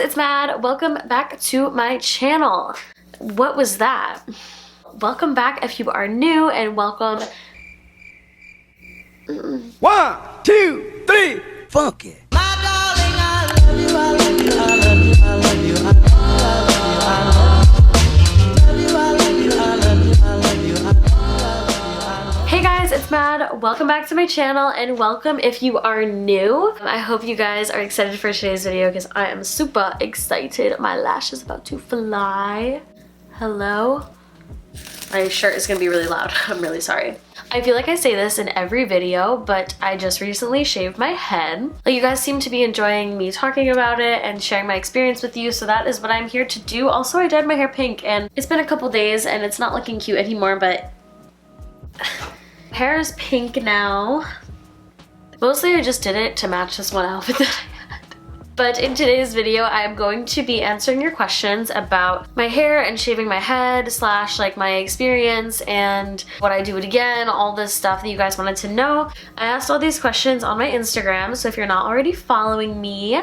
it's Mad. Welcome back to my channel. What was that? Welcome back if you are new, and welcome. 1, 2, 3, funk it. Hey guys, it's Mad. Welcome back to my channel, and welcome if you are new. I hope you guys are excited for today's video because I am super excited. My lash is about to fly. Hello? My shirt is gonna be really loud. I'm really sorry. I feel like I say this in every video, but I just recently shaved my head. Like, you guys seem to be enjoying me talking about it and sharing my experience with you, so that is what I'm here to do. Also, I dyed my hair pink, and it's been a couple days and it's not looking cute anymore, but hair is pink now. Mostly I just did it to match this one outfit that I had. But in today's video, I am going to be answering your questions about my hair and shaving my head / like my experience and would I do it again, all this stuff that you guys wanted to know. I asked all these questions on my Instagram, so if you're not already following me,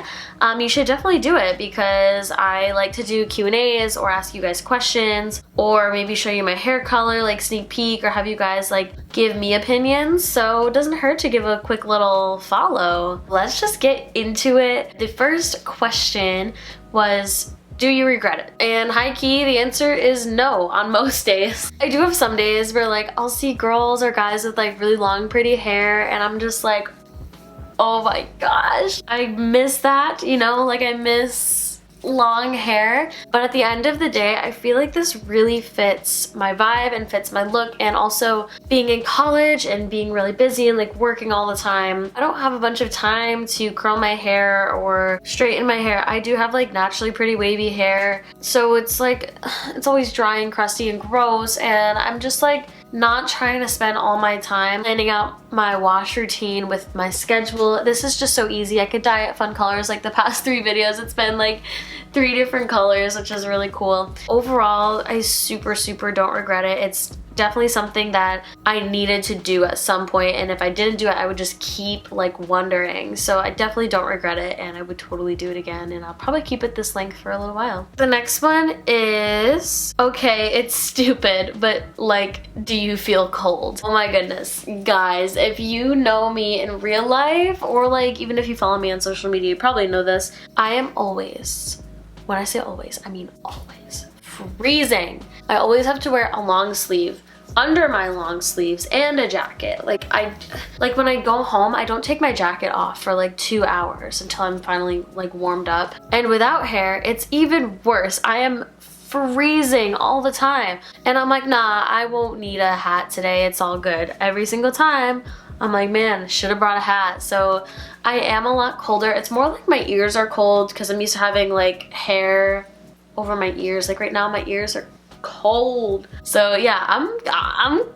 you should definitely do it because I like to do Q&As or ask you guys questions or maybe show you my hair color, like sneak peek, or have you guys like give me opinions. So it doesn't hurt to give a quick little follow. Let's just get into it. The first question was, do you regret it? And high key, the answer is no on most days. I do have some days where like I'll see girls or guys with like really long pretty hair and I'm just like, oh my gosh, I miss that, you know, like I miss long hair. But at the end of the day, I feel like this really fits my vibe and fits my look, and also being in college and being really busy and like working all the time, I don't have a bunch of time to curl my hair or straighten my hair. I do have like naturally pretty wavy hair, so it's like it's always dry and crusty and gross, and I'm just like not trying to spend all my time planning out my wash routine with my schedule. This is just so easy. I could dye it fun colors. Like the past 3 videos, it's been like 3 different colors, which is really cool. Overall, I super don't regret it. It's definitely something that I needed to do at some point, and if I didn't do it, I would just keep like wondering. So I definitely don't regret it, and I would totally do it again, and I'll probably keep it this length for a little while. The next one is, okay, it's stupid, but like, do you feel cold? Oh my goodness. Guys, if you know me in real life, or like even if you follow me on social media, you probably know this. I am always, when I say always, I mean always, freezing. I always have to wear a long sleeve under my long sleeves and a jacket. Like when I go home, I don't take my jacket off for like 2 hours until I'm finally like warmed up. And without hair, it's even worse. I am freezing all the time. And I'm like, nah, I won't need a hat today. It's all good. Every single time, I'm like, man, should have brought a hat. So I am a lot colder. It's more like my ears are cold because I'm used to having like hair over my ears. Like right now, my ears are cold. So yeah, I'm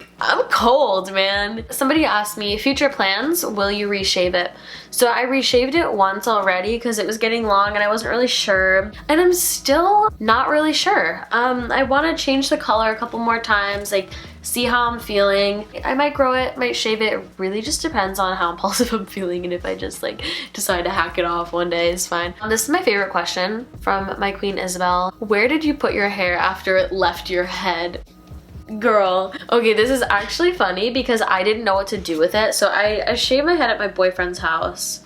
cold, man. Somebody asked me, future plans, will you reshave it? So I reshaved it once already because it was getting long and I wasn't really sure, and I'm still not really sure. I want to change the color a couple more times, like see how I'm feeling. I might grow it, might shave it. It really just depends on how impulsive I'm feeling, and if I just like decide to hack it off one day, it's fine. This is my favorite question from my queen Isabel. Where did you put your hair after it left your head? Girl, okay, this is actually funny because I didn't know what to do with it. So I shaved my head at my boyfriend's house,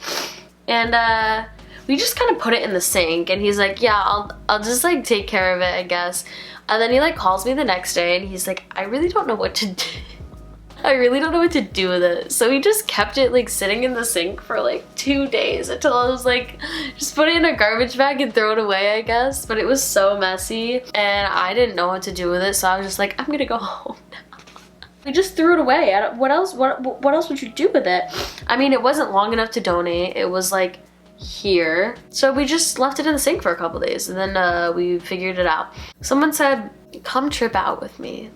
and we just kind of put it in the sink, and he's like, yeah, I'll just like take care of it, I guess. And then he like calls me the next day and he's like, I really don't know what to do. I really don't know what to do with it. So he just kept it like sitting in the sink for like 2 days until I was like, just put it in a garbage bag and throw it away, I guess. But it was so messy and I didn't know what to do with it. So I was just like, I'm gonna go home now. We just threw it away. What else would you do with it? I mean, it wasn't long enough to donate. It was like here. So we just left it in the sink for a couple days, and then we figured it out. Someone said, come trip out with me.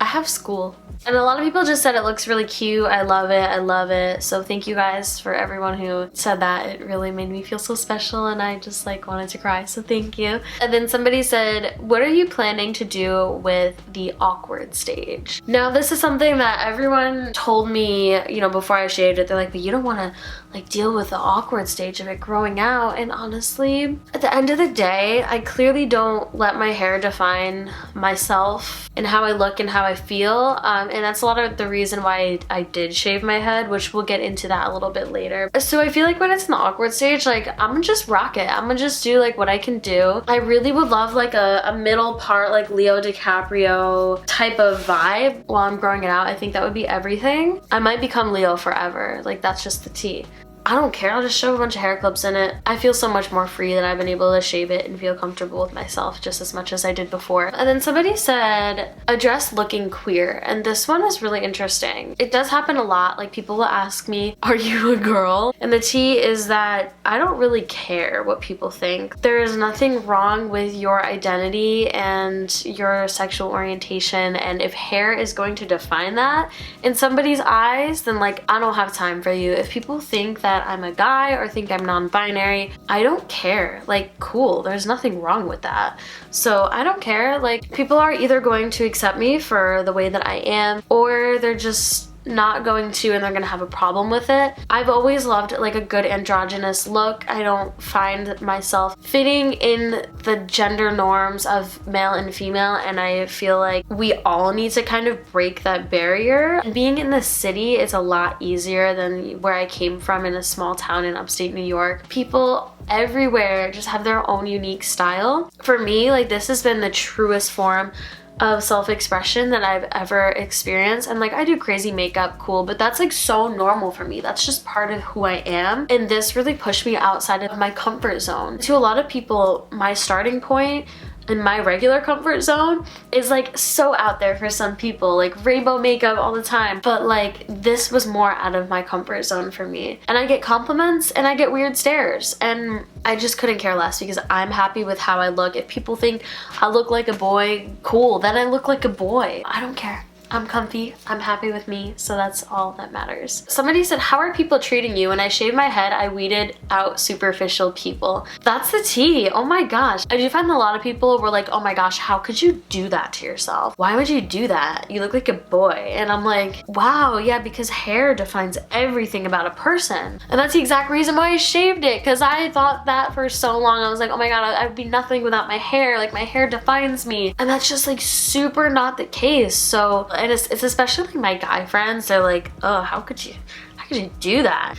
I have school. And a lot of people just said it looks really cute. I love it. I love it. So thank you guys for everyone who said that. It really made me feel so special and I just like wanted to cry. So thank you. And then somebody said, what are you planning to do with the awkward stage? Now this is something that everyone told me, you know, before I shaved it. They're like, but you don't want to like deal with the awkward stage of it growing out. And honestly, at the end of the day, I clearly don't let my hair define myself and how I look and how I feel. And that's a lot of the reason why I did shave my head, which we'll get into that a little bit later. So I feel like when it's in the awkward stage, like I'm gonna just rock it. I'm gonna just do like what I can do. I really would love like a middle part, like Leo DiCaprio type of vibe while I'm growing it out. I think that would be everything. I might become Leo forever. Like that's just the tea. I don't care, I'll just shove a bunch of hair clips in it. I feel so much more free that I've been able to shave it and feel comfortable with myself just as much as I did before. And then somebody said, address looking queer. And this one is really interesting. It does happen a lot. Like people will ask me, are you a girl? And the tea is that I don't really care what people think. There is nothing wrong with your identity and your sexual orientation. And if hair is going to define that in somebody's eyes, then like, I don't have time for you. If people think that I'm a guy or think I'm non-binary, I don't care. Like, cool, there's nothing wrong with that. So I don't care. Like, people are either going to accept me for the way that I am, or they're just not going to and they're gonna have a problem with it. I've always loved like a good androgynous look. I don't find myself fitting in the gender norms of male and female, and I feel like we all need to kind of break that barrier. Being in the city is a lot easier than where I came from in a small town in upstate New York. People everywhere just have their own unique style. For me, like this has been the truest form of self-expression that I've ever experienced. And like I do crazy makeup, cool, but that's like so normal for me. That's just part of who I am. And this really pushed me outside of my comfort zone. To a lot of people, my starting point and my regular comfort zone is like so out there for some people, like rainbow makeup all the time, but like this was more out of my comfort zone for me. And I get compliments and I get weird stares, and I just couldn't care less because I'm happy with how I look. If people think I look like a boy, cool, then I look like a boy. I don't care. I'm comfy, I'm happy with me, so that's all that matters. Somebody said, how are people treating you? When I shaved my head, I weeded out superficial people. That's the tea, oh my gosh. I do find a lot of people were like, oh my gosh, how could you do that to yourself? Why would you do that? You look like a boy. And I'm like, wow, yeah, because hair defines everything about a person. And that's the exact reason why I shaved it, because I thought that for so long. I was like, oh my god, I'd be nothing without my hair. Like my hair defines me. And that's just like super not the case. So, and it's especially like my guy friends, they're like, oh, how could you do that?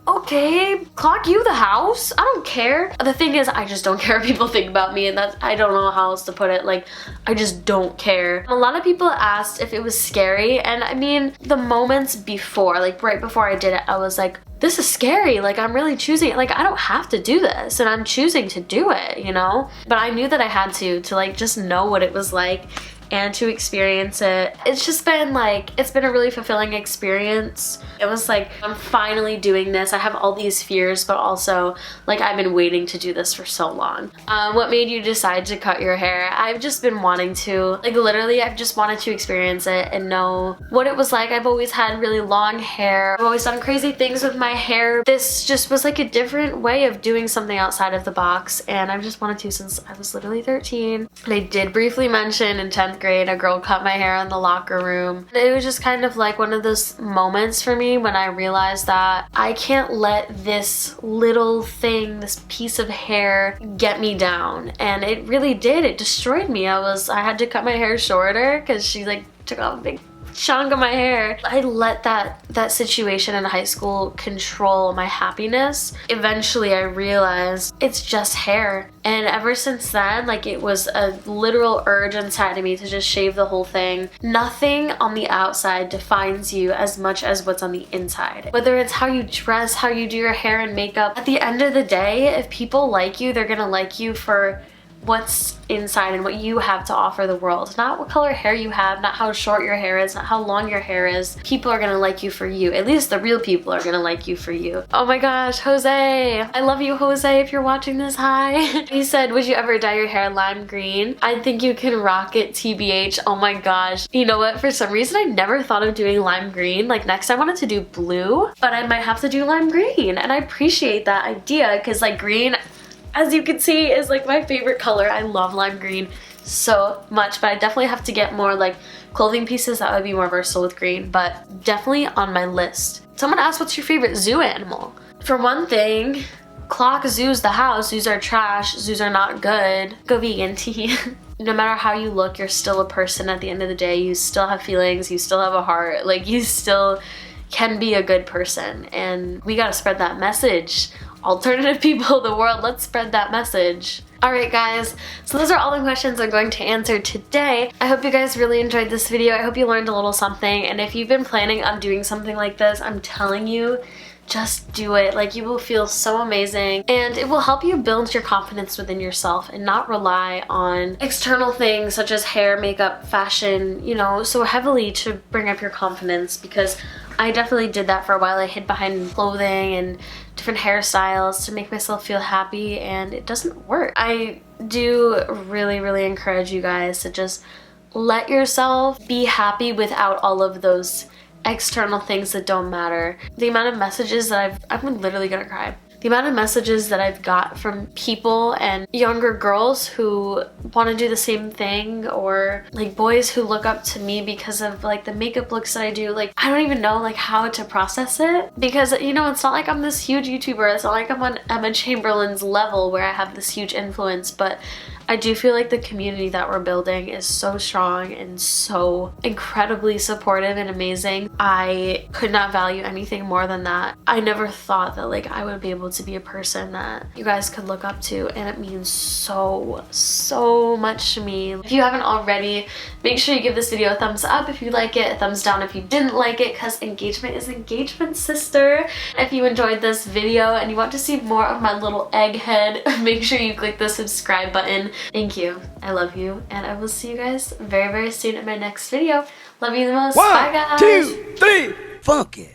Okay, clock you the house. I don't care. The thing is, I just don't care what people think about me, and that's, I don't know how else to put it. Like, I just don't care. A lot of people asked if it was scary, and I mean, the moments before, like right before I did it, I was like, this is scary. Like, I'm really choosing it. Like, I don't have to do this, and I'm choosing to do it, you know? But I knew that I had to like just know what it was like and to experience it. It's just been like, it's been a really fulfilling experience. It was like, I'm finally doing this. I have all these fears, but also like I've been waiting to do this for so long. What made you decide to cut your hair? I've just been wanting to, like literally I've just wanted to experience it and know what it was like. I've always had really long hair. I've always done crazy things with my hair. This just was like a different way of doing something outside of the box, and I've just wanted to since I was literally 13. And I did briefly mention in 10th grade, a girl cut my hair in the locker room. It was just kind of like one of those moments for me when I realized that I can't let this little thing, this piece of hair, get me down. And it really did. It destroyed me. I had to cut my hair shorter because she like took off a big chunk of my hair. I let that situation in high school control my happiness. Eventually I realized it's just hair. And ever since then, like it was a literal urge inside of me to just shave the whole thing. Nothing on the outside defines you as much as what's on the inside. Whether it's how you dress, how you do your hair and makeup, at the end of the day, if people like you, they're gonna like you for what's inside and what you have to offer the world. Not what color hair you have, not how short your hair is, not how long your hair is. People are gonna like you for you. At least the real people are gonna like you for you. Oh my gosh, Jose. I love you, Jose, if you're watching this. Hi. He said, would you ever dye your hair lime green? I think you can rock it, TBH. Oh my gosh. You know what? For some reason, I never thought of doing lime green. Like next I wanted to do blue, but I might have to do lime green. And I appreciate that idea because like green, as you can see, is like my favorite color. I love lime green so much, but I definitely have to get more like clothing pieces that would be more versatile with green, but definitely on my list. Someone asked, what's your favorite zoo animal? For one thing, clock zoos the house. Zoos are trash. Zoos are not good. Go vegan, tea. No matter how you look, you're still a person at the end of the day. You still have feelings. You still have a heart. Like you still can be a good person, and we gotta spread that message. Alternative people of the world, let's spread that message. Alright guys, so those are all the questions I'm going to answer today. I hope you guys really enjoyed this video. I hope you learned a little something, and if you've been planning on doing something like this, I'm telling you, just do it. Like, you will feel so amazing, and it will help you build your confidence within yourself and not rely on external things such as hair, makeup, fashion, you know, so heavily to bring up your confidence, because I definitely did that for a while. I hid behind clothing and different hairstyles to make myself feel happy, and it doesn't work. I do really encourage you guys to just let yourself be happy without all of those external things that don't matter. The amount of messages that I'm literally gonna cry. The amount of messages that I've got from people and younger girls who want to do the same thing, or like boys who look up to me because of like the makeup looks that I do. Like, I don't even know like how to process it, because you know, it's not like I'm this huge YouTuber. It's not like I'm on Emma Chamberlain's level where I have this huge influence, but I do feel like the community that we're building is so strong and so incredibly supportive and amazing. I could not value anything more than that. I never thought that like I would be able to be a person that you guys could look up to, and it means so much to me. If you haven't already, make sure you give this video a thumbs up if you like it, a thumbs down if you didn't like it, because engagement is engagement, sister. If you enjoyed this video and you want to see more of my little egghead, make sure you click the subscribe button. Thank you. I love you, and I will see you guys very soon in my next video. Love you the most. Bye guys. 1, 2, 3, funky.